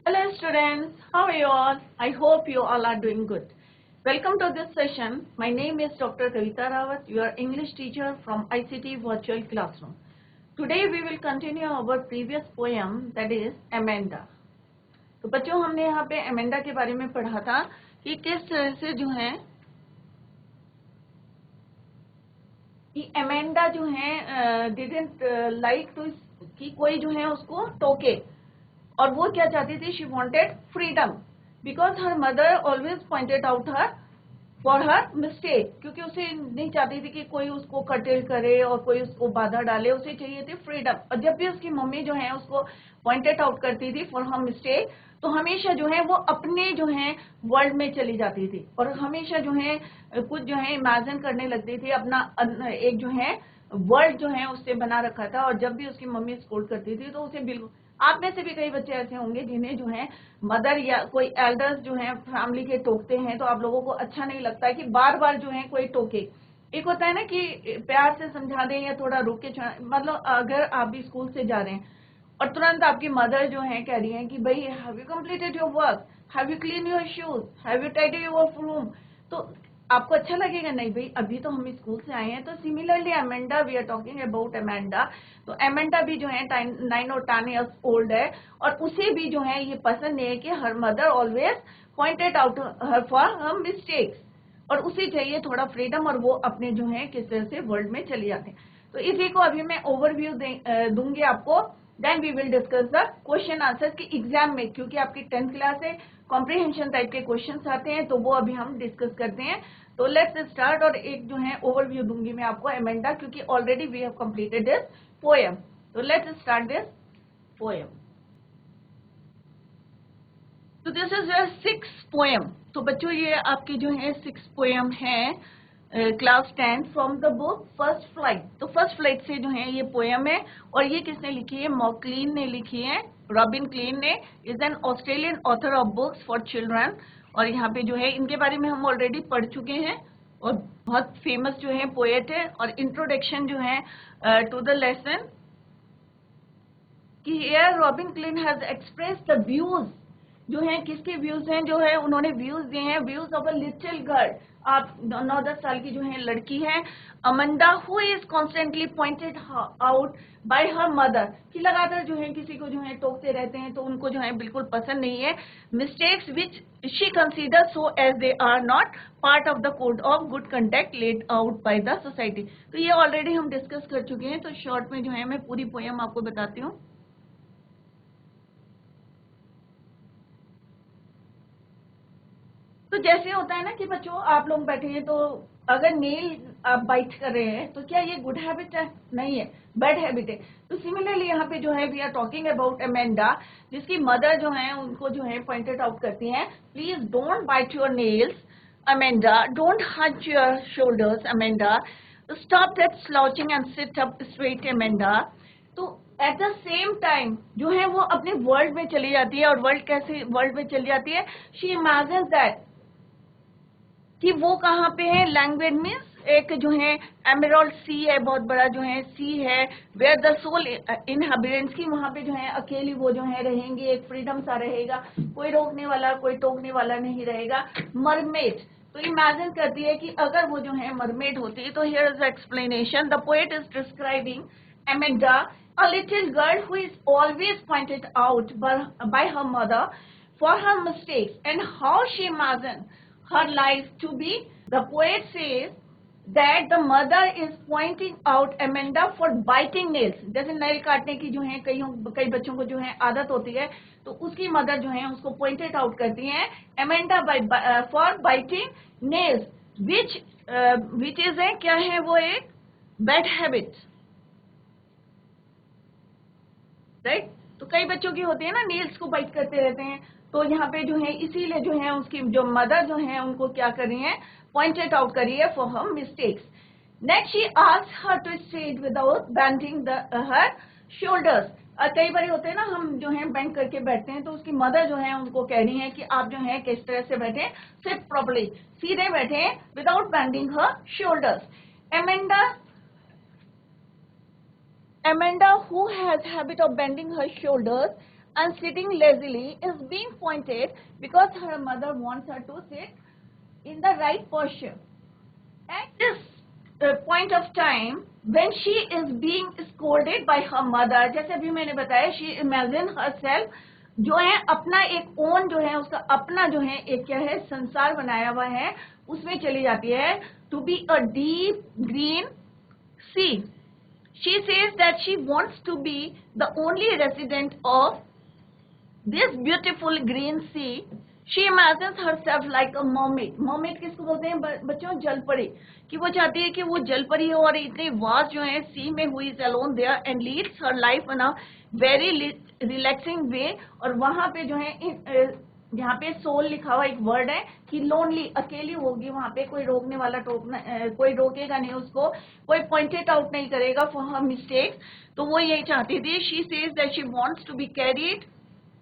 Hello students, how are you all? I hope you all are doing good. Welcome to this session. My name is Dr. Kavita Rawat, your English teacher from ICT Virtual Classroom. Today we will continue our previous poem, that is Amanda. तो बच्चों हमने यहाँ पे Amanda के बारे में पढ़ा था कि किस तरह से जो है कि अमेंडा जो है डिडंट लाइक टू कि कोई जो है उसको टोके, और वो क्या चाहती थी, she wanted freedom because her mother always pointed out her for her mistake, क्योंकि उसे नहीं चाहती थी कि कोई उसको कटेल करे और कोई उसको बाधा डाले, उसे चाहिए थी फ्रीडम। और जब भी उसकी मम्मी जो है उसको पॉइंटेड आउट करती थी फॉर हर मिस्टेक, तो हमेशा जो है वो अपने जो है वर्ल्ड में चली जाती थी और हमेशा जो है कुछ जो है इमेजिन करने लगती थी, अपना एक जो है वर्ल्ड जो है उससे बना रखा था। और जब भी उसकी मम्मी स्कोल्ड करती थी तो उसे बिल्कुल, आप में से भी कई बच्चे ऐसे होंगे जिन्हें जो है मदर या कोई एल्डर्स जो है फैमिली के टोकते हैं, तो आप लोगों को अच्छा नहीं लगता है कि बार बार जो है कोई टोके। एक होता है ना कि प्यार से समझा दें या थोड़ा रोक के, मतलब अगर आप भी स्कूल से जा रहे हैं और तुरंत आपकी मदर जो है कह रही है कि भाई have you completed your work, have you clean your shoes, have you tidy your room, तो आपको अच्छा लगेगा? नहीं भाई, अभी तो हम स्कूल से आए हैं। तो similarly Amanda, we are talking about Amanda, तो अमेंडा भी जो है 9 और 10 ईयर्स ओल्ड है और उसे भी जो है ये पसंद नहीं है कि her mother always pointed out her for her mistakes, और उसे चाहिए थोड़ा फ्रीडम, और वो अपने जो है किस तरह से वर्ल्ड में चले जाते हैं। तो इसी को अभी मैं ओवरव्यू दूंगी आपको, then we will discuss the question answer की एग्जाम में, क्योंकि आपकी 10th क्लास है, कॉम्प्रिहेंशन टाइप के क्वेश्चंस आते हैं, तो वो अभी हम डिस्कस करते हैं। तो लेट्स स्टार्ट, और एक जो है ओवरव्यू दूंगी मैं आपको अमेंडा, क्योंकि already we have completed this poem. तो लेट्स स्टार्ट दिस पोएम। तो this is your 6th poem. तो बच्चों ये आपकी जो है 6th पोएम है, class 10 from the book first flight. तो फर्स्ट फ्लाइट से जो है ये पोएम है, और ये किसने लिखी है? मॉकलीन ने लिखी है, रॉबिन क्लीन ने। Is an Australian author of books for children. और यहाँ पे जो है इनके बारे में हम ऑलरेडी पढ़ चुके हैं, और बहुत फेमस जो है पोएट है। और इंट्रोडक्शन जो है टू द लेसन कि here robin clean has express the views, जो है किसके व्यूज हैं, जो है उन्होंने व्यूज दिए हैं, views of a little girl. आप 9-10 साल की जो है लड़की है Amanda, who is constantly pointed out by her mother, कि लगातार जो है किसी को जो है टोकते रहते हैं, तो उनको जो है बिल्कुल पसंद नहीं है। Mistakes which she consider so as they are not part of the code of good conduct laid out by the society. तो ये ऑलरेडी हम डिस्कस कर चुके हैं, तो शॉर्ट में जो है मैं पूरी पोएम आपको बताती हूँ। तो जैसे होता है ना कि बच्चों आप लोग बैठे हैं, तो अगर नेल आप बाइट कर रहे हैं, तो क्या ये गुड हैबिट है? नहीं है, बैड हैबिट है। तो सिमिलरली यहाँ पे जो है we are talking about Amanda, जिसकी मदर जो है उनको जो है पॉइंटेड आउट करती हैं, please don't bite your nails Amanda, don't hunch your shoulders Amanda, stop that slouching and sit up straight Amanda. तो एट द सेम टाइम जो है वो अपने वर्ल्ड में चली जाती है, और वर्ल्ड कैसे वर्ल्ड में चली जाती है? शी इमेजिन्स दैट कि वो कहाँ पे है। लैंग्वेज मीन्स एक जो है एमराल्ड सी है, बहुत बड़ा जो है सी है, वेयर द सोल इनहेबिटेंट्स, की वहां पे जो है अकेली वो जो है रहेंगी, एक फ्रीडम सा रहेगा, कोई रोकने वाला कोई टोकने वाला नहीं रहेगा। मरमेड, तो इमेजिन करती है कि अगर वो जो है मरमेड होती, तो here is explanation, the poet is describing Amanda, a little girl who is always pointed out by her mother for her mistakes and how she imagined her life to be. The poet says that the mother is pointing out Amanda for biting nails. जैसे nail काटने की जो है कई बच्चों को जो है आदत होती है, तो उसकी मदर जो है उसको pointed out करती हैं Amanda for biting nails, which is है क्या है वो एक bad habit, राइट। तो कई बच्चों की होती है ना, नेल्स को बाइट करते रहते हैं, तो यहाँ पे जो है इसीलिए जो है उसकी जो मदर जो है उनको क्या कर रही है? पॉइंटेड आउट करी है for her mistakes. Next she asks her to sit without bending her shoulders. कई बार होते हैं ना, हम जो है बेंड करके बैठते हैं, तो उसकी मदर जो है उनको कह रही है कि आप जो है किस तरह से बैठे, सिट प्रॉपर्ली, सीधे बैठे without bending her shoulders. Amanda, who has habit of bending her shoulders, and sitting lazily is being pointed because her mother wants her to sit in the right posture. At this point of time, when she is being scolded by her mother, जैसे अभी मैंने बताया, she imagine herself, जो है अपना एक own जो है, उसका अपना जो है एक क्या है, संसार बनाया हुआ है, उसमें चली जाती है, to be a deep green sea. She says that she wants to be the only resident of this beautiful green sea. She imagines herself like a mermaid. Mermaid किसको बोलते हैं बच्चों? जलपरी. कि वो चाहती है कि वो जलपरी हो और इतने वास्ट जो है सी में हुई is alone there and leads her life in a very relaxing way. और वहाँ पे जो है यहाँ पे सोल लिखा हुआ एक वर्ड है कि लोनली, अकेली होगी, वहाँ पे कोई रोकने वाला कोई रोकेगा नहीं उसको, कोई पॉइंटेड आउट नहीं करेगा फॉर हर मिस्टेक्स. तो वो यही चाहती थी. She says that she wants to be carried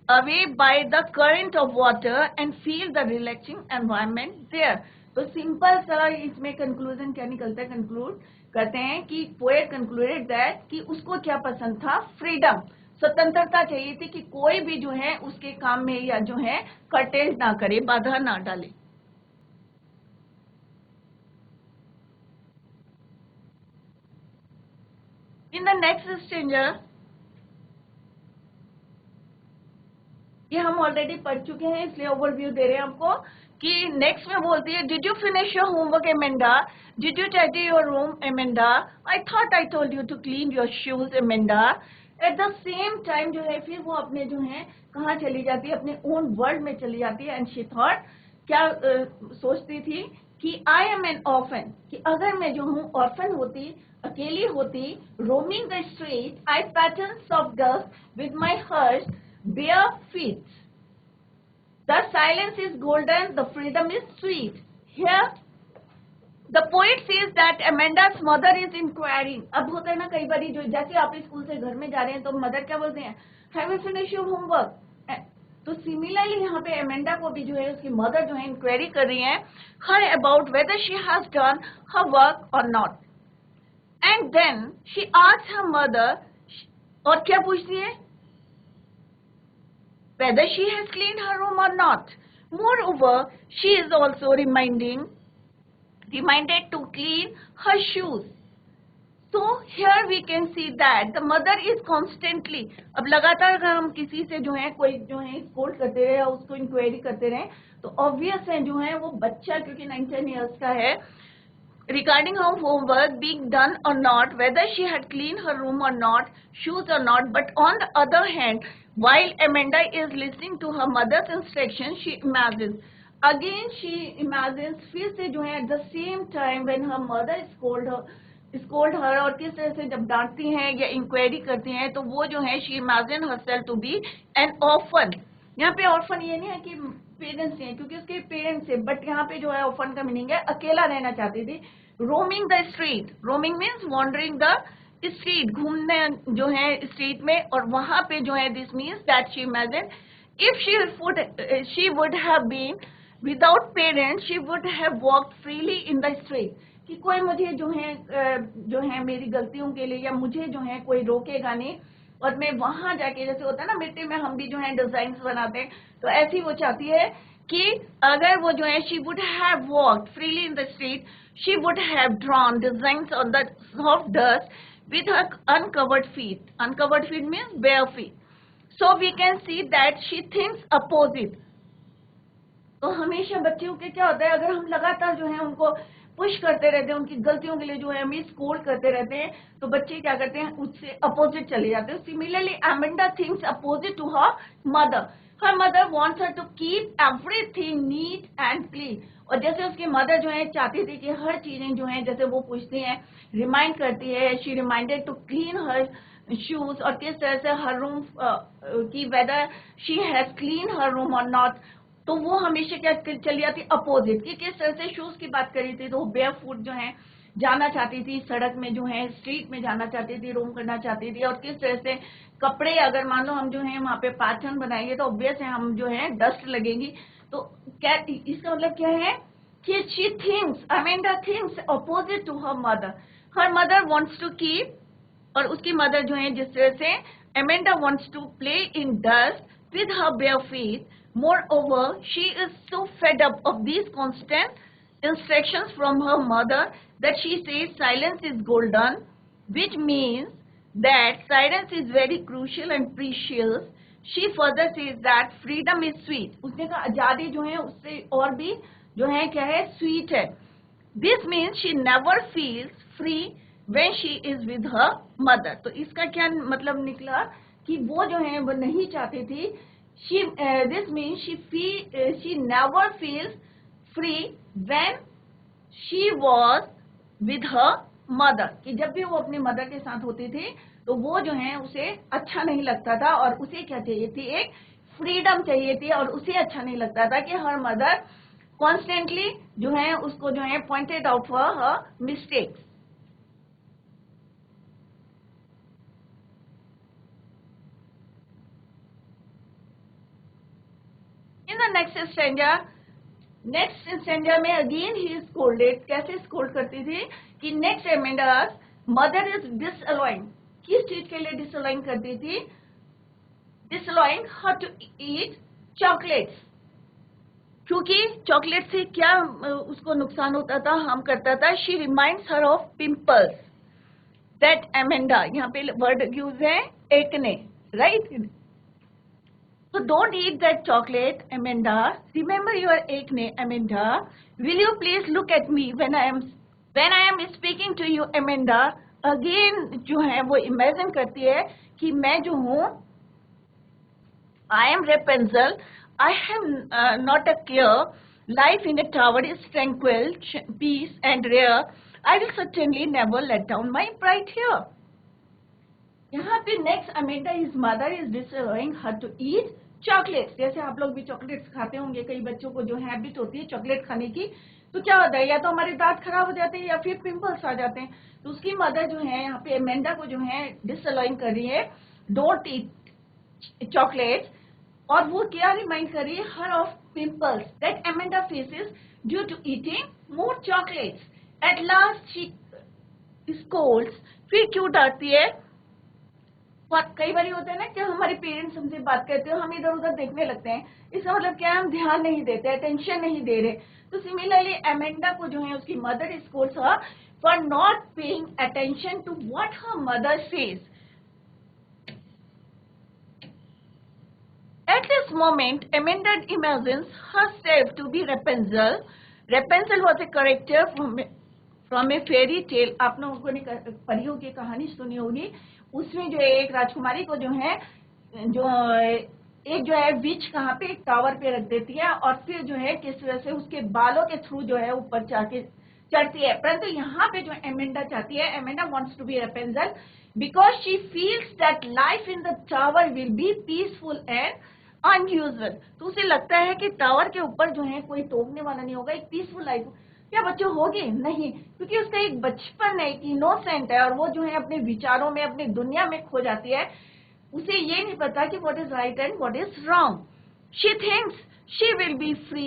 away by the current of water and feel the relaxing environment there. तो सिंपल सा इसमें कंक्लूजन क्या निकलता है? कंक्लूड करते हैं कि पोएट कंक्लूडेड दैट कि उसको क्या पसंद था? फ्रीडम, स्वतंत्रता चाहिए थी कि कोई भी जो है उसके काम में या जो है कर्टेज ना करे, बाधा ना डाले. इन द नेक्स्ट स्टेंजर, ये हम ऑलरेडी पढ़ चुके हैं इसलिए ओवरव्यू दे रहे हैं आपको कि नेक्स्ट में बोलती है, did you finish your homework Amanda? Did you tidy your room Amanda? I thought I told you to clean your shoes Amanda. At the same time जो है फिर वो अपने जो है कहाँ चली जाती है? अपने ओन वर्ल्ड में चली जाती है. एंड शी थॉट, क्या सोचती थी कि आई एम एन ऑर्फन, कि अगर मैं जो हूँ ऑर्फन होती, अकेली होती, roaming the street, I patterns of dust with my hurt bare feet. The silence is golden, the freedom is sweet. Here, the poet says that Amanda's mother is inquiring. अब होता है ना कई बार जो जैसे आप स्कूल से घर में जा रहे हैं तो मदर क्या बोलते हैं? Have you finished your homework? तो सिमिलरली यहाँ पे अमेंडा को भी जो है उसकी मदर जो है इंक्वायरी कर रही है her about whether she has done her work or not. And then she asks her mother, और क्या पूछती है? Whether she has cleaned her room or not. Moreover, she is also reminded to clean her shoes. So here we can see that the mother is constantly, अब लगातार अगर हम किसी से जो है कोई जो है स्कोल्ड करते रहे या उसको इंक्वायरी करते रहे तो ऑब्वियस है जो है वो बच्चा क्योंकि 9-10 years का है, regarding her homework being done or not, whether she had cleaned her room or not, shoes or not. But on the other hand, while Amanda is listening to her mother's instructions, she imagines, again she imagines, फिर से जो है at the same time when her mother scold her और किस तरह से जब डांटती हैं या इंक्वायरी करती हैं तो वो जो है she imagine herself to be an orphan. यहाँ पे ऑर्फन ये नहीं है कि पेरेंट्स हैं क्योंकि उसके पेरेंट्स है, बट यहाँ पे जो है ऑर्फन का मीनिंग है अकेला रहना चाहती थी. Roaming the street, roaming means wandering the street, घूमने जो है स्ट्रीट में, और वहां पे जो है this means that she imagine if she would have been without parents she would have walked freely in the street, कि कोई मुझे जो है मेरी गलतियों के लिए या मुझे जो है कोई रोकेगा नहीं और मैं वहां जाके, जैसे होता है ना मिट्टी में हम भी जो है डिजाइन बनाते हैं, तो ऐसी वो चाहती है कि अगर वो जो है she would have walked freely in the street, she would have drawn designs on the soft dust with her uncovered feet. Uncovered feet means bare feet. So we can see that she thinks opposite. तो हमेशा बच्चों के क्या होता है, अगर हम लगातार जो है उनको पुश करते रहते हैं, उनकी गलतियों के लिए जो है हमें स्कोल्ड करते रहते हैं, तो बच्चे क्या करते हैं, उससे अपोजिट चले जाते हैं. Similarly Amanda thinks opposite to her mother. Her mother wants her to keep everything neat and clean. और जैसे उसकी मदर जो है चाहती थी कि हर चीजें जो है जैसे वो पूछती हैं, रिमाइंड करती है, she reminded to clean her shoes, और किस तरह से हर रूम की whether she has clean her room और नॉट, तो वो हमेशा क्या चली जाती अपोजिट, कि किस तरह से शूज की बात करी थी तो वो बेयर फुट जो है जाना चाहती थी, सड़क में जो है स्ट्रीट में जाना चाहती थी, रोम करना चाहती थी, और किस तरह से कपड़े अगर मान लो हम जो है वहाँ पे पैटर्न बनाएंगे तो ऑब्वियस है हम जो है डस्ट लगेगी. तो क्या इसका मतलब क्या है कि she thinks, Amanda thinks opposite to her mother. Her mother wants to keep, और उसकी मदर जो है जिस तरह से Amanda wants to play in dust with her bare feet. Moreover, she is so fed up of these constant instructions from her mother that she says silence is golden, which means that silence is very crucial and precious. She further says that freedom is sweet. उसने कहा आजादी जो है उससे और भी जो है क्या है, स्वीट है. This means she never feels free when she is with her mother. तो इसका क्या मतलब निकला कि वो जो है वो नहीं चाहती थी. This means she never feels free when she was with her mother. कि जब भी वो अपनी मदर के साथ होती थी तो वो जो है उसे अच्छा नहीं लगता था और उसे क्या चाहिए थी, एक फ्रीडम चाहिए थी. और उसे अच्छा नहीं लगता था कि हर मदर कॉन्स्टेंटली जो है उसको जो है pointed out for her mistakes. In the next stanza में अगेन ही इज स्कोल्डेड. कैसे स्कोल्ड करती थी कि नेक्स्ट एमेंडास मदर इज डिसअलाउइंग. किस चीज के लिए डिसअलाउइंग करती थी? डिसअलाउइंग हर टू ईट चॉकलेट्स. क्योंकि चॉकलेट से क्या उसको नुकसान होता था, हार्म करता था. She reminds her of pimples that Amanda, यहाँ पे वर्ड यूज है acne, right. So don't eat that chocolate, Amanda. Remember your acne, Amanda. Will you please look at me when I am speaking to you, Amanda? Again जो है वो imagine करती है कि मैं जो हूँ, I am Rapunzel. I have not a care. Life in a tower is tranquil, peace and rare. I will certainly never let down my pride here. यहाँ पे next Amanda, his mother is disallowing her to eat chocolates. जैसे आप लोग भी chocolates खाते होंगे, कई बच्चों को जो हैबिट होती है चॉकलेट खाने की, तो क्या होता है, या तो हमारे दांत खराब हो जाते हैं या फिर पिंपल्स आ जाते हैं. तो उसकी मदर जो है यहाँ पे एमेंडा को जो है डिसअलाउइंग कर रही है, डोंट ईट चॉकलेट्स. और वो क्या रिमाइंड कर रही है, her of pimples that Amanda faces due to eating more chocolates. At last she scolds. फिर क्यों डांटती है? कई बार होता है ना कि हमारे पेरेंट्स हमसे बात करते हो, हम इधर उधर देखने लगते हैं. इसका मतलब क्या है, हम ध्यान नहीं देते, अटेंशन नहीं दे रहे. तो सिमिलरली एमेंडा को जो है उसकी mother scolds her for not paying attention to what her mother says. At this moment, Amanda imagines herself to be Rapunzel. Rapunzel was a character from a fairy tale. आप लोगों ने परियों की कहानी सुनी होगी. उसमें जो एक राजकुमारी को जो है विच कहाँ पे एक टावर पे रख देती है और फिर जो है किस तरह से उसके बालों के थ्रू जो है ऊपर चढ़ती है. परंतु यहाँ पे जो एमेंडा चाहती है, Amanda wants to be Rapunzel because she feels that life in the tower will be peaceful and unusual. तो उसे लगता है कि टावर के ऊपर जो है कोई टोकने वाला नहीं होगा, एक पीसफुल लाइफ. क्या बच्चों होगी? नहीं, क्योंकि उसका एक बचपन है, एक इनोसेंट है और वो जो है अपने विचारों में, अपनी दुनिया में खो जाती है. उसे ये नहीं पता कि what is right and what is wrong. She thinks she will be free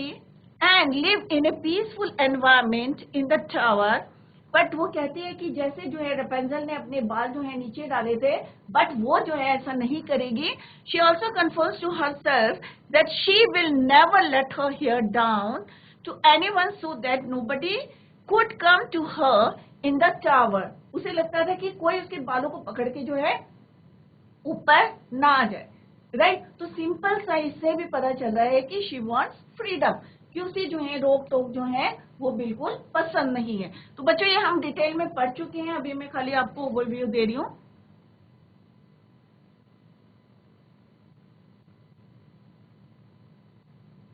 and live in A peaceful environment in the tower. But वो कहती है कि जैसे जो है रेपेंजल ने अपने बाल जो है नीचे डाले थे, बट वो जो है ऐसा नहीं करेगी. She also confirms to herself that she will never let her hair down to anyone so that nobody could come to her in the tower. उसे लगता था कि कोई उसके बालों को पकड़ के जो है ऊपर ना आ जाए, राइट. तो सिंपल सा इससे भी पता चल रहा है कि she wants freedom, कि उसे जो है रोक टोक जो है वो बिल्कुल पसंद नहीं है. तो बच्चों ये हम डिटेल में पढ़ चुके हैं, अभी मैं खाली आपको ओवरव्यू दे रही हूँ.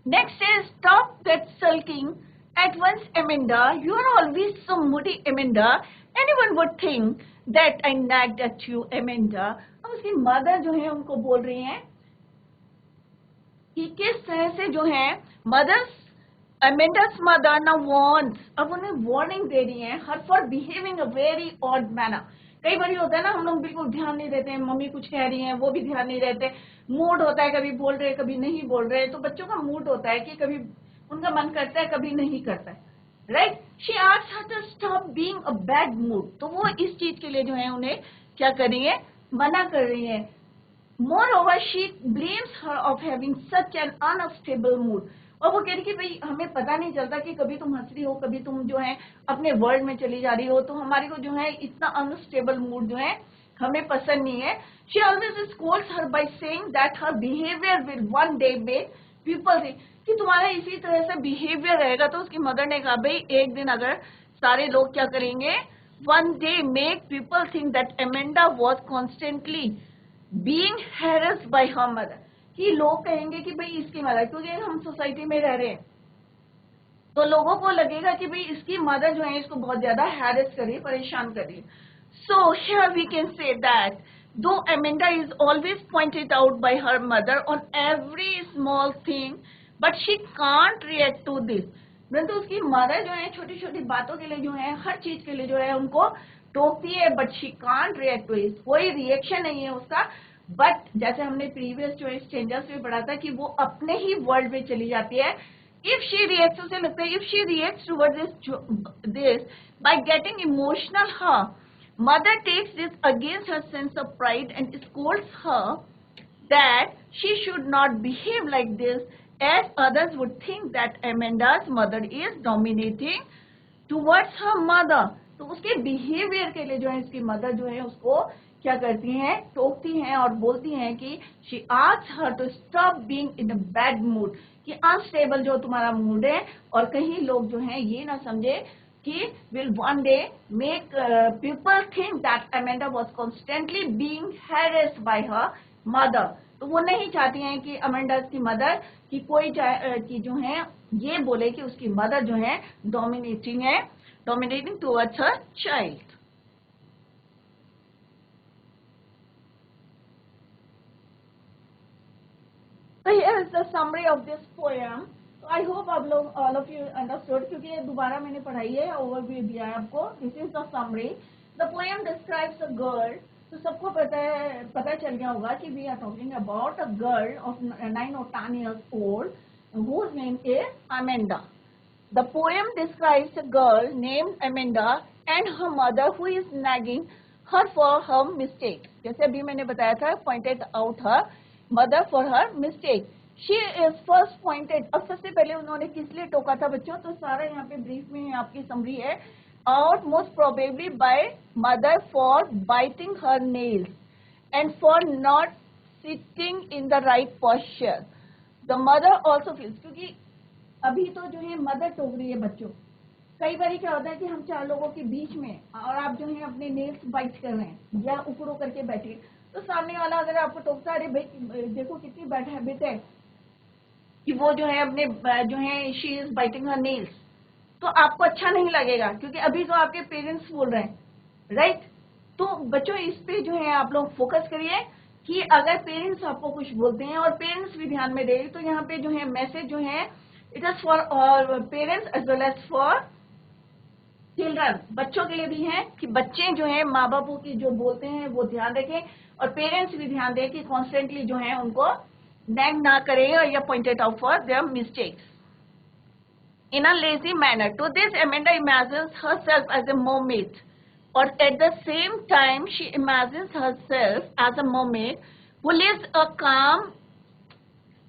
Next is stop that sulking at once, Amanda. You are always so moody, Amanda. Anyone would think that I nagged at you, Amanda. अब उसकी मदर जो है उनको बोल रही हैं कि किस तरह से जो है Amanda's mother now warns. अब उन्हें वार्निंग दे रही है her for behaving a very odd manner. कई बार होता है ना, हम लोग बिल्कुल ध्यान नहीं देते हैं, मम्मी कुछ कह रही हैं वो भी ध्यान नहीं रहते. मूड होता है, कभी बोल रहे कभी नहीं बोल रहे. तो बच्चों का मूड होता है कि कभी उनका मन करता है कभी नहीं करता है, right. She asks her to stop being a bad mood. तो वो इस चीज के लिए जो है उन्हें क्या कर रही है, मना कर रही है. Moreover, she blames her of having such an unstable mood. और वो कह रही कि भाई हमें पता नहीं चलता कि कभी तुम हंस रही हो, कभी तुम जो है अपने वर्ल्ड में चली जा रही हो, तो हमारे को जो है इतना अनस्टेबल मूड जो है हमें पसंद नहीं है. She always scolds her by saying that her behavior will one day make people think कि तुम्हारा इसी तरह से बिहेवियर रहेगा. तो उसकी मदर ने कहा भाई एक दिन अगर सारे लोग क्या करेंगे, one day make people think that Amanda was constantly being harassed by her mother. कि लोग कहेंगे कि भाई इसकी मदर, क्योंकि हम सोसाइटी में रह रहे हैं तो लोगों को लगेगा कि भाई इसकी मदर जो है इसको बहुत ज्यादा हैरेस कर रही है, परेशान कर रही है. So here we can say that though Amanda is always pointed out by her mother on every small thing, but she can't react to this. परंतु उसकी मदर जो है छोटी छोटी बातों के लिए जो है, हर चीज के लिए जो है उनको टोकती है, but she can't react to it. कोई रिएक्शन नहीं है उसका. बट जैसे हमने प्रीवियस जो स्ट्रेंजर्स में पढ़ा था कि वो अपने ही वर्ल्ड में चली जाती है. इफ शी रिएक्ट्स, उसे लगता है if she reacts toward this by getting emotional, her mother takes this against her sense of pride and scolds her that she should not behave like this, as others would think that Amanda's mother is dominating towards her mother. तो उसके behaviour के लिए जो है इसकी mother जो है उसको क्या करती हैं, टोकती हैं और बोलती हैं कि she asks her to stop being in a bad mood, कि अनस्टेबल जो तुम्हारा मूड है, और कहीं लोग जो हैं ये ना समझे कि will one day make people think that Amanda was constantly being harassed by her mother. तो वो नहीं चाहती हैं कि अमेंडा की मदर की कोई की जो है ये बोले कि उसकी मदर जो है dominating towards her child. So here is the summary of this poem. So I hope all of you understood, क्योंकि ये दोबारा मैंने पढ़ाई है, ओवरव्यू दिया है आपको. This is the summary. The poem describes a girl. तो सबको पता चल गया होगा कि we are talking about a girl of 9 or 10 years old whose name is Amanda. The poem describes a girl named Amanda and her mother who is nagging her for her mistake. जैसे अभी मैंने बताया था, pointed out her mother for her mistake. She is first pointed. अब सबसे पहले उन्होंने किस लिए टोका था बच्चों, तो सारा यहाँ पे ब्रीफ में आपकी समरी है. Out most probably by mother for biting her nails and for not sitting in the right posture. The mother also feels, क्योंकि अभी तो जो है मदर टोक रही है बच्चों. कई बार क्या होता है कि हम चार लोगों के बीच में और आप जो है अपने नेल्स बाइट कर रहे हैं या ऊपर होकर के बैठे, तो सामने वाला अगर आपको टोकता है, अरे भाई देखो कितनी बैड हैबिट है कि वो जो है अपने जो है she is biting her nails, तो आपको अच्छा नहीं लगेगा, क्योंकि अभी तो आपके पेरेंट्स बोल रहे हैं, राइट. तो बच्चों इस पे जो है आप लोग फोकस करिए कि अगर पेरेंट्स आपको कुछ बोलते हैं और पेरेंट्स भी ध्यान में दें, तो यहाँ पे जो है मैसेज जो है it is for all parents as well as for children. बच्चों के लिए भी है कि बच्चे जो है माँ बापों की जो बोलते हैं वो ध्यान रखें, और पेरेंट्स भी ध्यान दें कि कॉन्स्टेंटली जो है उनको नैग ना करें या pointed out for their mistakes in a lazy manner. To this, Amanda imagines herself as a mermaid, or at the same time, she imagines herself as a mermaid who lives a calm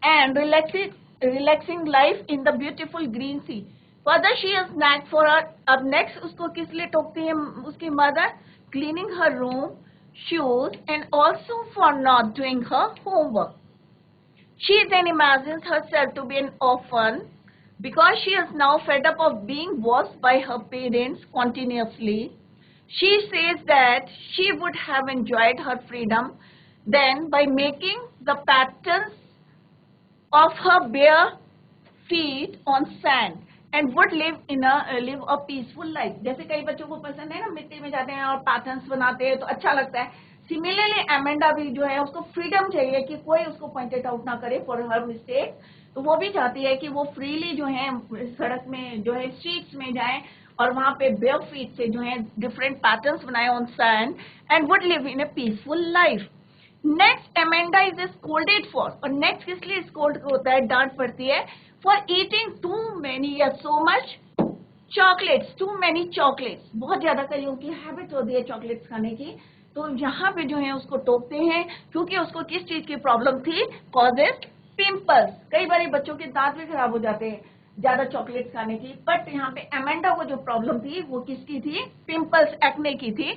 and relaxing life in the beautiful green sea. Further, she is nagged for her. अब next उसको किस लिए टोकती है उसकी mother? Cleaning her room, shoes, and also for not doing her homework. She then imagines herself to be an orphan, because she is now fed up of being watched by her parents continuously. She says that she would have enjoyed her freedom then by making the patterns of her bare feet on sand and would live a peaceful life. जैसे कई बच्चों को पसंद है ना, मिट्टी में जाते हैं और पैटर्न्स बनाते हैं तो अच्छा लगता है. सिमिलरली अमेंडा भी जो है उसको फ्रीडम चाहिए कि कोई उसको पॉइंटेड आउट ना करे फॉर हर मिस्टेक. तो वो भी चाहती है कि वो फ्रीली जो है सड़क में जो है स्ट्रीट्स में जाए और वहां पे बेयर फीट से जो है डिफरेंट पैटर्न्स बनाए on sand and would live in A peaceful life. Next Amanda is scolded for, और नेक्स्ट किस लिए स्कोल्ड होता है, डांट पड़ती है, फॉर ईटिंग टू मेनी या so much chocolates. Too many chocolates, बहुत ज्यादा कईयों की हैबिट होती है चॉकलेट्स खाने की. तो यहाँ पे जो है उसको टोकते हैं क्योंकि उसको किस चीज की प्रॉब्लम थी, कॉजेज पिंपल्स। कई बार बच्चों के दांत भी खराब हो जाते हैं ज्यादा चॉकलेट खाने की, बट यहाँ पे अमेंडा को जो प्रॉब्लम थी वो किसकी थी, पिंपल्स, एक्ने की थी,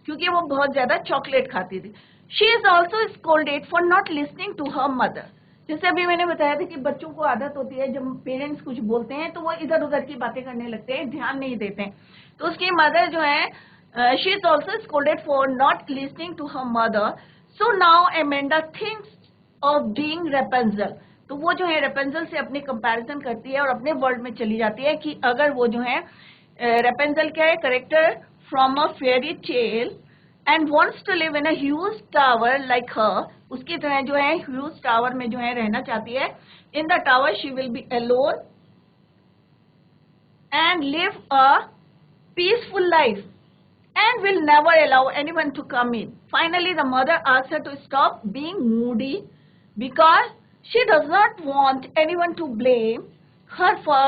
क्योंकि वो बहुत ज्यादा चॉकलेट खाती थी। She is also scolded for not listening to her mother. जैसे अभी मैंने बताया था कि बच्चों को आदत होती है जब पेरेंट्स कुछ बोलते हैं तो वो इधर उधर की बातें करने लगते हैं, ध्यान नहीं देते हैं। तो उसकी मदर जो है, she is also scolded for not listening to her mother. So now Amanda thinks of being Rapunzel. तो वो जो है रेपेंजल से अपनी कंपैरिजन करती है और अपने वर्ल्ड में चली जाती है कि अगर वो जो है, रेपेंजल क्या है, character from a fairy tale, and wants to live in a huge tower like her. उसकी तरह जो है ह्यूज टावर में जो है रहना चाहती है। In the tower she will be alone and live a peaceful life and will never allow anyone to come in. Finally, the mother asks her to stop being moody because she does not want anyone to blame her for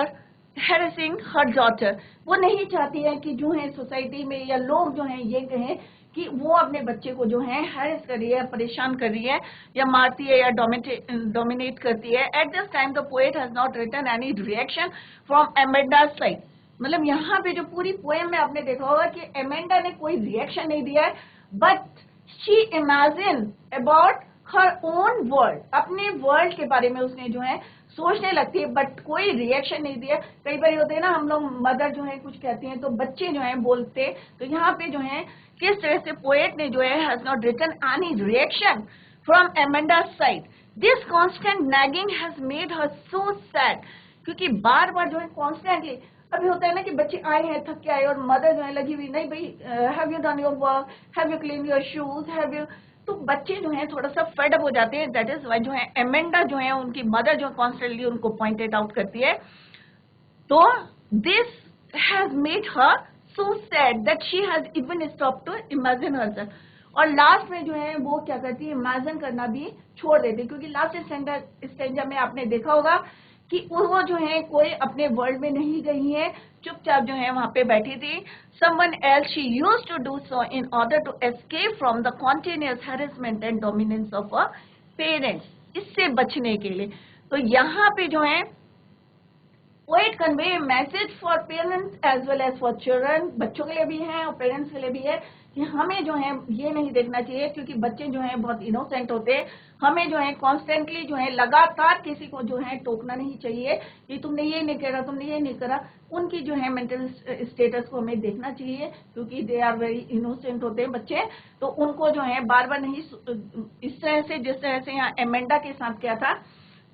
harassing her daughter. वो नहीं चाहती है कि जो है society में या लोग जो हैं ये कहें कि वो अपने बच्चे को जो है हैरेस कर रही है, परेशान कर रही है, या मारती है या डोमिनेट करती है। At this time the poet has not written any reaction from Amanda's side. मतलब यहाँ पे जो पूरी पोएम में आपने देखा होगा कि एमेंडा ने कोई रिएक्शन नहीं दिया है, but she imagine about her own world, अपने वर्ल्ड के बारे में उसने जो है सोचने लगती है, बट कोई रिएक्शन नहीं दिया। कई बार होते हैं ना, हम लोग मदर जो है कुछ कहती हैं तो बच्चे जो है बोलते, तो यहाँ पे जो है किस तरह से पोएट ने जो है has not written any reaction from Amanda's side. This constant nagging has made her so sad, क्योंकि बार बार जो है कॉन्स्टेंटली, अभी होता है ना कि बच्चे आए हैं थक के आए और मदर जो है लगी हुई, नहीं भाई, have you done your work, have you clean your shoes, have you, तो बच्चे जो हैं थोड़ा सा फेड अप हो जाते हैं। दैट इज वाई जो है एमेंडा जो है उनकी मदर जो कॉन्स्टेंटली उनको पॉइंटेड आउट करती है। तो this has made her so sad that she has even stop to imagine herself. और लास्ट में जो है वो क्या करती है, इमेजिन करना भी छोड़ देती है, क्योंकि लास्ट स्टेंजा में आपने देखा होगा कि वो जो है कोई अपने वर्ल्ड में नहीं गई है, चुपचाप जो है वहां पे बैठी थी। someone else she used to do so in order to escape from the continuous harassment and dominance of her parents, इससे बचने के लिए। तो यहाँ पे जो है poet convey a message for parents as well as for children, बच्चों के लिए भी है और पेरेंट्स के लिए भी है कि हमें जो है ये नहीं देखना चाहिए, क्योंकि बच्चे जो हैं बहुत इनोसेंट होते हैं। हमें जो है कॉन्स्टेंटली जो है लगातार किसी को जो है टोकना नहीं चाहिए कि तुमने ये नहीं करा, तुमने ये नहीं करा। उनकी जो है मेंटल स्टेटस को हमें देखना चाहिए, क्योंकि दे आर वेरी इनोसेंट होते हैं बच्चे। तो उनको जो है बार बार नहीं, इस तरह से जिस तरह से यहाँ एमेंडा के साथ क्या था,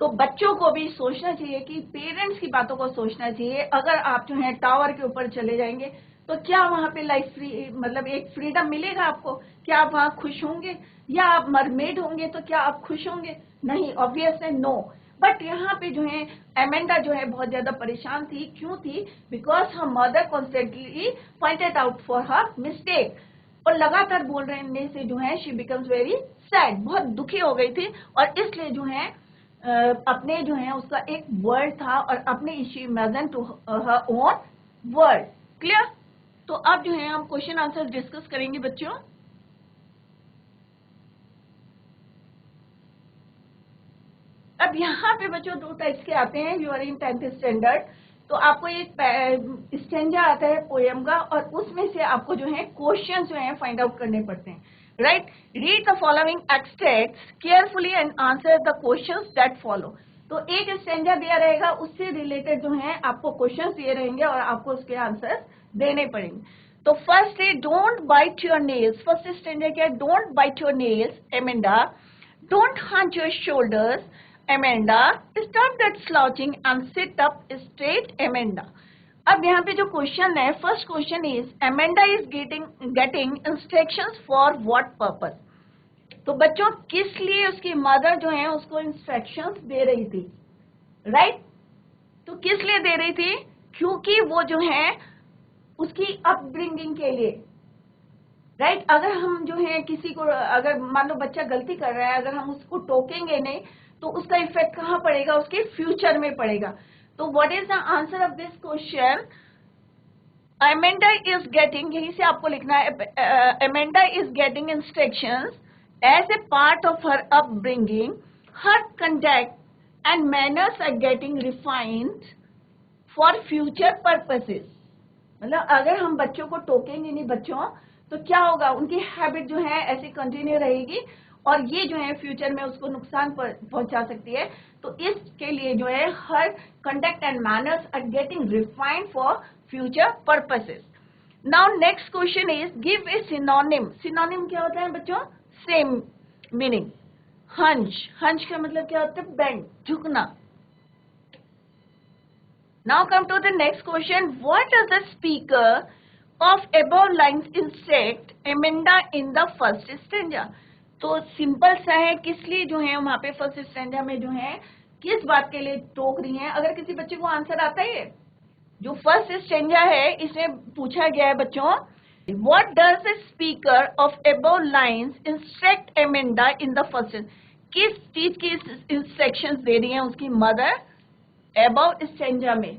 तो बच्चों को भी सोचना चाहिए कि पेरेंट्स की बातों को सोचना चाहिए। अगर आप जो है टावर के ऊपर चले जाएंगे तो क्या वहां पे लाइफ फ्री, मतलब एक फ्रीडम मिलेगा आपको? क्या आप वहां खुश होंगे? या आप मरमेड होंगे तो क्या आप खुश होंगे? नहीं, ऑब्वियस है, नो। बट यहाँ पे जो है एमेंडा जो है बहुत ज्यादा परेशान थी। क्यों थी? Because her mother constantly pointed out for her mistake, और लगातार बोल रहने से जो है शी बिकम्स वेरी सैड, बहुत दुखी हो गई थी। और इसलिए जो है अपने जो है उसका एक वर्ल्ड था और अपने she imagine to her own world. Clear? तो अब जो है हम क्वेश्चन आंसर डिस्कस करेंगे बच्चों। अब यहाँ पे बच्चों दो टाइप्स के आते हैं। You are in 10th standard, तो आपको एक स्टेंजा आता है पोएम का, और उसमें से आपको जो है क्वेश्चन जो है फाइंड आउट करने पड़ते हैं। Right? Read the following extracts carefully and answer the questions that follow. तो एक स्टेंजा दिया रहेगा, उससे रिलेटेड जो है आपको क्वेश्चंस दिए रहेंगे और आपको उसके आंसर देने पड़ेंगे। तो फर्स्ट है don't bite your nails. First stanza क्या है? Don't bite your nails, Amanda. Don't hunt your shoulders, Amanda. Stop that slouching and sit up straight, Amanda. अब यहाँ पे जो क्वेश्चन है, first question is Amanda is getting instructions for what purpose. तो बच्चों किस लिए उसकी मदर जो है उसको इंस्ट्रक्शंस दे रही थी? राइट? तो किस लिए दे रही थी? क्योंकि वो जो है उसकी अपब्रिंगिंग के लिए। राइट? अगर हम जो है किसी को, अगर मान लो बच्चा गलती कर रहा है, अगर हम उसको टोकेंगे नहीं तो उसका इफेक्ट कहाँ पड़ेगा? उसके फ्यूचर में पड़ेगा। तो what is the answer of this question? Amanda is getting, यहीं से आपको लिखना है, Amanda is getting instructions as a part of her upbringing. Her conduct and manners are getting refined for future purposes. मतलब अगर हम बच्चों को टोकेंगे नहीं बच्चों, तो क्या होगा, उनकी हैबिट जो है ऐसी कंटिन्यू रहेगी और ये जो है फ्यूचर में उसको नुकसान पहुंचा सकती है. तो इसके लिए जो है her conduct and manners are getting refined for future purposes. Now next question is give a synonym. Synonym क्या होता है बच्चों? Same meaning. हंच. हंच का मतलब क्या होता है? बेंड, झुकना. Now come to the next question. What does the speaker of above lines instruct Amanda in the first stanza? तो सिंपल सा है, किस लिए जो है वहां पे फर्स्ट स्टैंजा में जो है किस बात के लिए टोक रही हैं. अगर किसी बच्चे को आंसर आता है, जो फर्स्ट स्टैंजा है इसमें पूछा गया है बच्चों, What does the speaker of above lines instruct Amanda in the first? किस चीज की इंस्ट्रक्शंस दे रही हैं उसकी मदर अबव स्टैंजा में?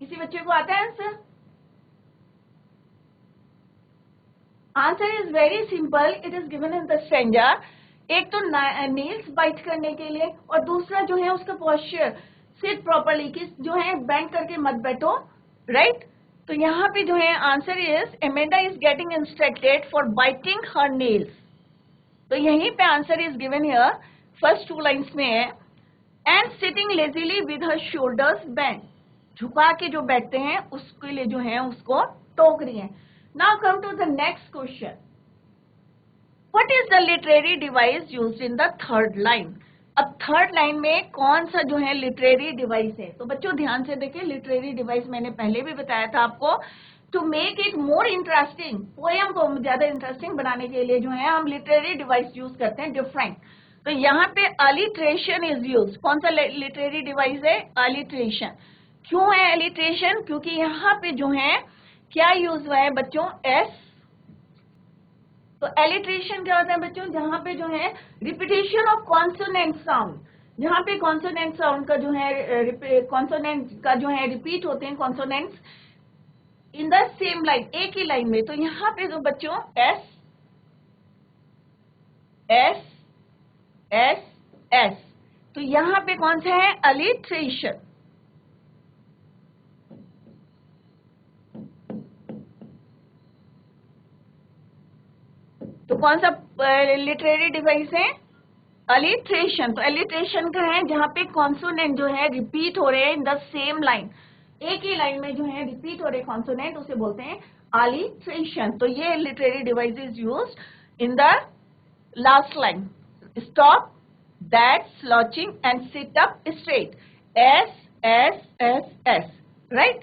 किसी बच्चे को आता है answer? Answer is very simple. It is given in the stanza. एक तो नेल्स बाइट करने के लिए और दूसरा जो है उसका पोस्चर, सिट प्रॉपरली, कि जो है बेंड करके मत बैठो, राइट? तो यहाँ पे जो है answer is Amanda is getting instructed for biting her nails. तो यहीं पे answer is given here, first two lines में है. And sitting lazily with her shoulders bend. झुका के जो बैठते हैं उसके लिए जो है उसको टोक रही है. Now come to the next question. What is the literary device used in the third line? अब थर्ड लाइन में कौन सा जो है लिटरेरी डिवाइस है? तो बच्चों ध्यान से देखिए, लिटरेरी डिवाइस मैंने पहले भी बताया था आपको. To make it more interesting, poem को ज्यादा इंटरेस्टिंग बनाने के लिए जो है हम लिटरेरी डिवाइस यूज करते हैं डिफरेंट. तो यहाँ पे अलिट्रेशन इज यूज. कौन सा लिटरेरी डिवाइस है? अलिट्रेशन. क्यों है अलिट्रेशन? क्योंकि यहाँ पे जो है क्या यूज हुआ है बच्चों? एस. तो अलिट्रेशन क्या होता है बच्चों? जहाँ पे जो है रिपीटेशन ऑफ कॉन्सोनेंट साउंड, जहाँ पे कॉन्सोनेंट साउंड का जो है कॉन्सोनेंट का जो है रिपीट होते हैं consonants in the same line, एक ही लाइन में. तो यहाँ पे जो बच्चों एस एस एस एस, तो यहाँ पे कौन सा है? अलिट्रेशन. तो कौन सा लिटरेरी डिवाइस है? अलिट्रेशन. तो अलिट्रेशन का है जहां पे कॉन्सोनेंट जो है रिपीट हो रहे हैं इन द सेम लाइन, एक ही लाइन में जो है रिपीट हो रहे कॉन्सोनेंट, उसे बोलते हैं अलिट्रेशन. तो ये literary device is used in the last line. Stop that slouching and sit up straight. S S S S, right?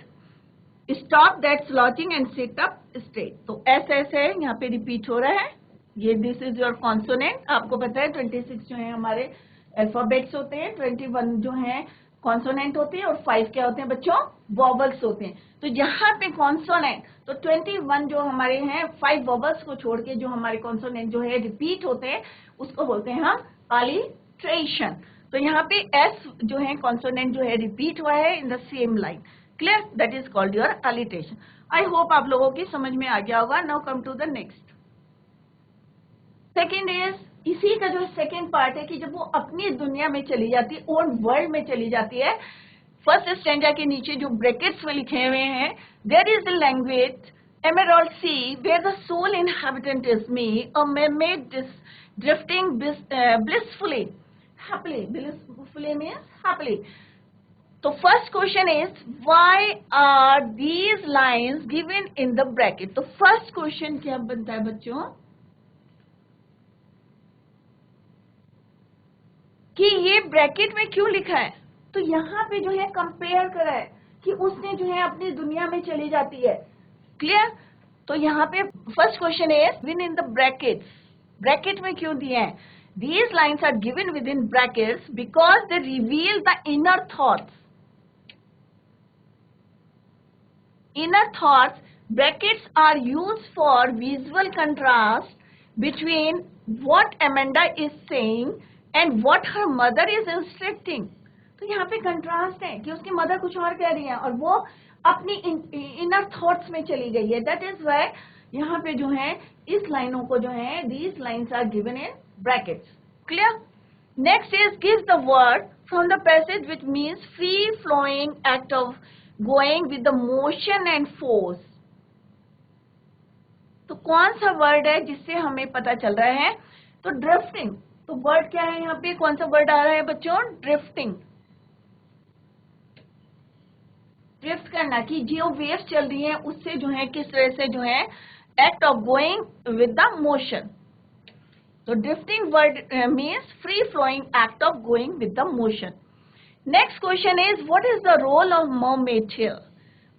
Stop that slouching and sit up straight. तो एस एस है, यहाँ पे repeat हो रहा है. ये दिस इज योर कॉन्सोनेंट. आपको पता है 26 जो है हमारे अल्फाबेट्स होते हैं, 21 जो है कॉन्सोनेंट होते हैं और 5 क्या होते हैं बच्चों? वॉवल्स होते हैं. तो यहाँ पे कॉन्सोनेंट, तो 21 जो हमारे हैं 5 वॉवल्स को छोड़ के जो हमारे कॉन्सोनेंट जो है रिपीट होते हैं उसको बोलते हैं हम अलिट्रेशन. तो यहाँ पे एस जो है कॉन्सोनेंट जो है रिपीट हुआ है in the same line. Clear? That is called your alliteration. I hope आप लोगों की समझ में आ गया होगा. Now come to the next. Second is, इसी का जो सेकेंड पार्ट है कि जब वो अपनी दुनिया में चली जाती है, ओन वर्ल्ड में चली जाती है, फर्स्ट स्टैंजा के नीचे जो ब्रैकेट्स में लिखे हुए हैं, there is the language emerald sea where the sole inhabitant is me, a mermaid drifting blissfully, happily. Blissfully means happily. तो first question is why are these lines given in the bracket? तो first question क्या बनता है बच्चों कि ये bracket में क्यों लिखा है? तो यहाँ पे जो है कंपेयर करा है कि उसने जो है अपनी दुनिया में चली जाती है. क्लियर? तो यहाँ पे first question is within the brackets. Bracket में क्यों दिए हैं? These lines are given within brackets because they reveal the inner thoughts. Inner thoughts. Brackets are used for visual contrast between what Amanda is saying and what her mother is instructing. तो यहाँ पे contrast है कि उसकी mother कुछ और कह रही है और वो अपनी इनर थॉट्स में चली गई है. दैट इज वाई यहाँ पे जो है इस लाइनों को जो है these lines are given in brackets. Clear? Next is give the word from the passage which means free flowing act of going with the motion and force. तो कौन सा वर्ड है जिससे हमें पता चल रहा है? तो ड्रिफ्टिंग. तो वर्ड क्या है यहाँ पे? कौन सा वर्ड आ रहा है बच्चों? ड्रिफ्टिंग. ड्रिफ्ट करना कि जो वेव्स चल रही हैं उससे जो है किस तरह से जो है act of going with the motion. तो drifting word means free flowing act of going with the motion. Next question is what is the role of mermaid here?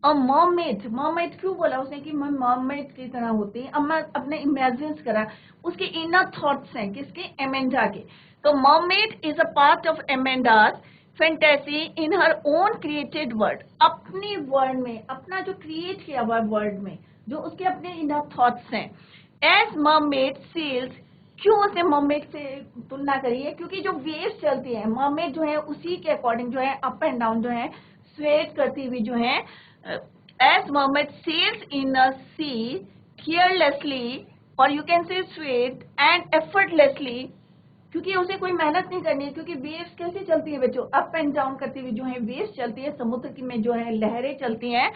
और मरमेड, मरमेड क्यों बोला उसने कि मैं मरमेड की तरह होती है? अब मैं अपने इमेजिन करा, उसके इनर थॉट्स हैं किसके? एमेंडा के. तो mermaid is a part of Amanda's fantasy in her own created word. अपने वर्ड में, अपना जो क्रिएट किया हुआ वर्ड में जो उसके अपने इनर थॉट्स हैं. एज मरमेड सेल्स, क्यों उसे मरमेड से तुलना करी है? क्योंकि जो वेव्स चलती है मरमेड जो है उसी के अकॉर्डिंग जो है अप एंड डाउन जो है स्वेट करती हुई जो है. एज मरमेड सेल्स इन अ सी केयरलेसली और you can say sweat and effortlessly, क्योंकि उसे कोई मेहनत नहीं करनी है. क्योंकि वेव्स कैसे चलती है बच्चों? अप एंड डाउन करती हुई जो है वेव्स चलती है, समुद्र की में जो है लहरें चलती हैं.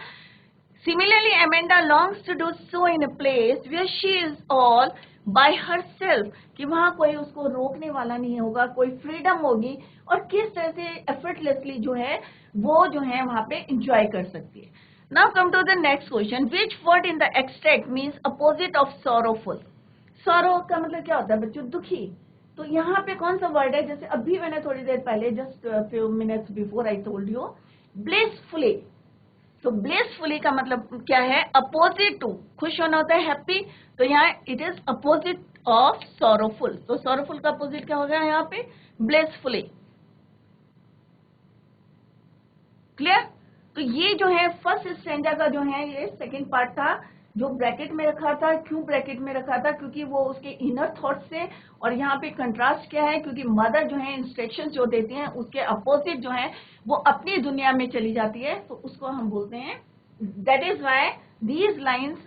Similarly, Amanda longs to do so in a place where she is all by herself, कि वहाँ कोई उसको रोकने वाला नहीं होगा, कोई फ्रीडम होगी और किस तरह से एफर्टलेसली जो है वो जो है वहाँ पे एंजॉय कर सकती है. Now come to the next question. Which word in the extract means opposite of sorrowful? Sorrow का मतलब क्या होता है बच्चों? दुखी. तो यहाँ पे कौन सा वर्ड है? जैसे अभी मैंने थोड़ी देर पहले just few minutes before I told you blissfully. तो ब्लिसफुली का मतलब क्या है? Opposite to. खुश होना होता है हैप्पी, तो यहाँ it is opposite of sorrowful. तो सॉरोफुल का अपोजिट क्या हो गया यहाँ पे? ब्लिसफुली. क्लियर? तो ये जो है फर्स्ट स्टैंजा का जो है ये सेकंड पार्ट था जो ब्रैकेट में रखा था. क्यों ब्रैकेट में रखा था? क्योंकि वो उसके इनर थॉट्स थे. और यहाँ पे कंट्रास्ट क्या है? क्योंकि मदर जो है इंस्ट्रक्शंस जो देती हैं उसके अपोजिट जो है वो अपनी दुनिया में चली जाती है, तो उसको हम बोलते हैं. That is why these lines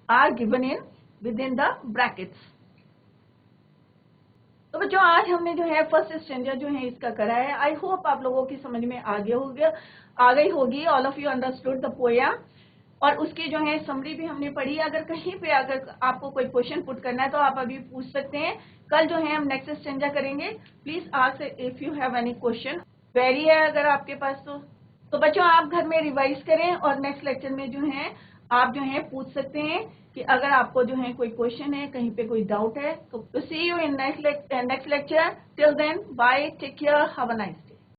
are given in within the brackets. तो बच्चों आज हमने जो है फर्स्ट स्टैंजा जो है इसका करा है. आई होप आप लोगों की समझ में आ गई होगी. All of you understood the poem और उसकी जो है समरी भी हमने पढ़ी. अगर कहीं पे अगर आपको कोई क्वेश्चन पुट करना है तो आप अभी पूछ सकते हैं. कल जो है हम नेक्स्ट स्टैंजा करेंगे. Please ask if you have any question. Query है अगर आपके पास तो बच्चों आप घर में रिवाइज करें और नेक्स्ट लेक्चर में जो है आप जो है पूछ सकते हैं कि अगर आपको जो है कोई क्वेश्चन है, कहीं पे कोई डाउट है. तो see you in next lecture. Till then bye, take care, have a nice